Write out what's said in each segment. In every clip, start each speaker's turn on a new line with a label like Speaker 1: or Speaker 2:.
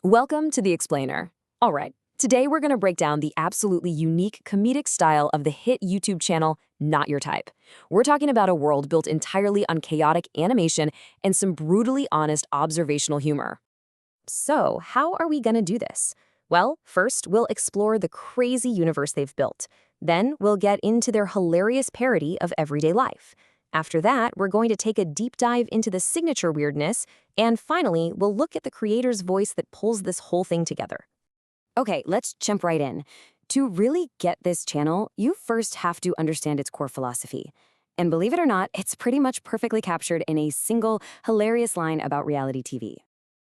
Speaker 1: Welcome to The Explainer. All right, today we're going to break down the absolutely unique comedic style of the hit YouTube channel Not Your Type. We're talking about a world built entirely on chaotic animation and some brutally honest observational humor. So, how are we going to do this? Well, first, we'll explore the crazy universe they've built. Then, we'll get into their hilarious parody of everyday life. After that, we're going to take a deep dive into the signature weirdness, and finally, we'll look at the creator's voice that pulls this whole thing together. Okay, let's jump right in. To really get this channel, you first have to understand its core philosophy. And believe it or not, it's pretty much perfectly captured in a single, hilarious line about reality TV.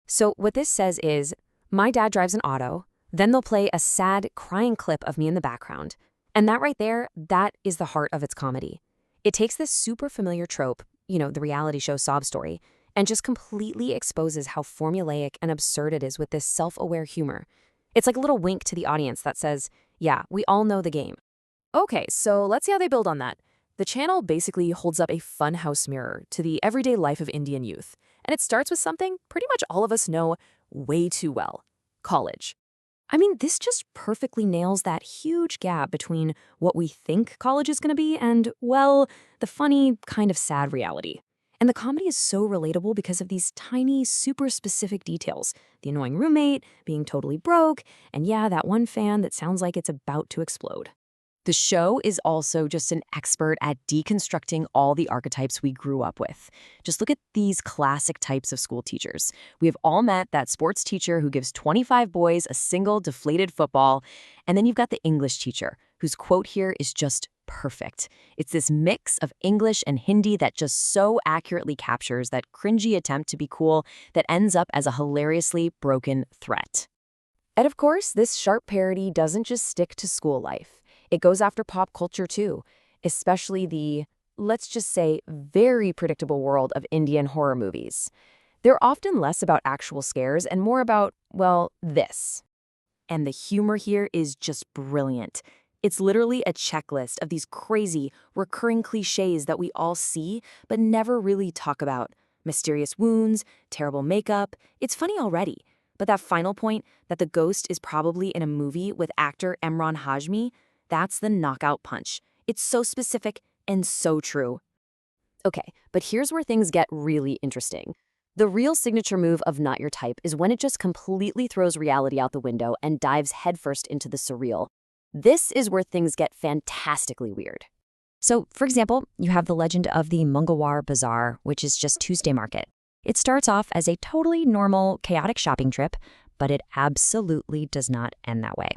Speaker 1: So what this says is, my dad drives an auto, then they'll play a sad, crying clip of me in the background. And that right there, that is the heart of its comedy. It takes this super familiar trope, the reality show sob story, and just completely exposes how formulaic and absurd it is with this self-aware humor. It's like a little wink to the audience that says, yeah, we all know the game. Okay, so let's see how they build on that. The channel basically holds up a funhouse mirror to the everyday life of Indian youth, and it starts with something pretty much all of us know way too well: college. I mean, this just perfectly nails that huge gap between what we think college is going to be and, well, the funny, kind of sad reality. And the comedy is so relatable because of these tiny, super specific details. The annoying roommate, being totally broke, and yeah, that one fan that sounds like it's about to explode. The show is also just an expert at deconstructing all the archetypes we grew up with. Just look at these classic types of school teachers. We have all met that sports teacher who gives 25 boys a single deflated football, and then you've got the English teacher, whose quote here is just perfect. It's this mix of English and Hindi that just so accurately captures that cringy attempt to be cool that ends up as a hilariously broken threat. And of course, this sharp parody doesn't just stick to school life. It goes after pop culture too, especially the, let's just say, very predictable world of Indian horror movies. They're often less about actual scares and more about, well, this. And the humor here is just brilliant. It's literally a checklist of these crazy, recurring cliches that we all see but never really talk about. Mysterious wounds, terrible makeup. It's funny already. But that final point, that the ghost is probably in a movie with actor Emran Hashmi, that's the knockout punch. It's so specific and so true. Okay, but here's where things get really interesting. The real signature move of Not Your Type is when it just completely throws reality out the window and dives headfirst into the surreal. This is where things get fantastically weird. So, for example, you have the legend of the Mungawar Bazaar, which is just Tuesday market. It starts off as a totally normal, chaotic shopping trip, but it absolutely does not end that way.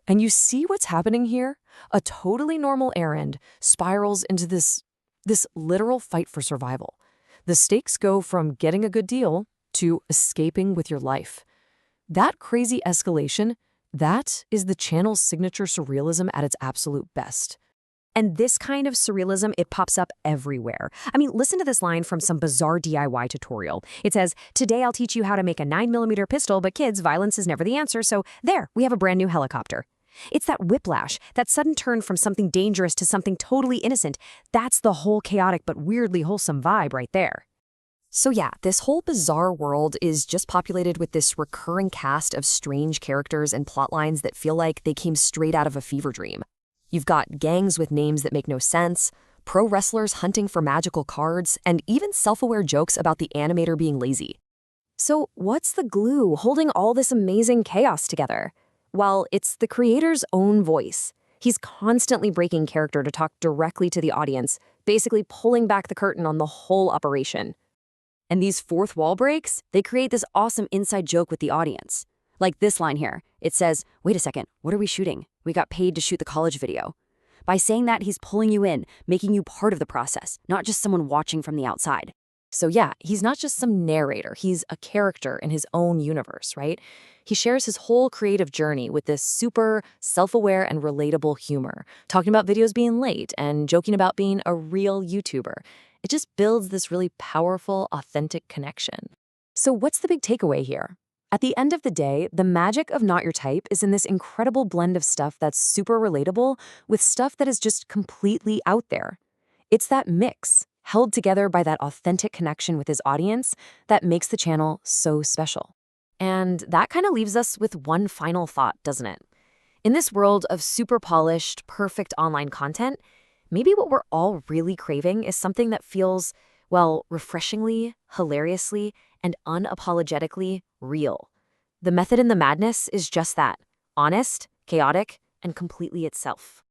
Speaker 1: And you see what's happening here? A totally normal errand spirals into this literal fight for survival. The stakes go from getting a good deal to escaping with your life. That crazy escalation, that is the channel's signature surrealism at its absolute best. And this kind of surrealism, it pops up everywhere. I mean, listen to this line from some bizarre DIY tutorial. It says, today I'll teach you how to make a 9mm pistol, but kids, violence is never the answer, so there, we have a brand new helicopter. It's that whiplash, that sudden turn from something dangerous to something totally innocent. That's the whole chaotic but weirdly wholesome vibe right there. So yeah, this whole bizarre world is just populated with this recurring cast of strange characters and plot lines that feel like they came straight out of a fever dream. You've got gangs with names that make no sense, pro wrestlers hunting for magical cards, and even self-aware jokes about the animator being lazy. So what's the glue holding all this amazing chaos together? Well, it's the creator's own voice. He's constantly breaking character to talk directly to the audience, basically pulling back the curtain on the whole operation. And these fourth wall breaks, they create this awesome inside joke with the audience. Like this line here. It says, wait a second, what are we shooting? We got paid to shoot the college video. By saying that, he's pulling you in, making you part of the process, not just someone watching from the outside. So yeah, he's not just some narrator, he's a character in his own universe, right? He shares his whole creative journey with this super self-aware and relatable humor, talking about videos being late and joking about being a real YouTuber. It just builds this really powerful, authentic connection. So what's the big takeaway here? At the end of the day, the magic of Not Your Type is in this incredible blend of stuff that's super relatable with stuff that is just completely out there. It's that mix, held together by that authentic connection with his audience, that makes the channel so special. And that kind of leaves us with one final thought, doesn't it? In this world of super polished, perfect online content, maybe what we're all really craving is something that feels, well, refreshingly, hilariously, and unapologetically real. The Method in the Madness is just that: honest, chaotic, and completely itself.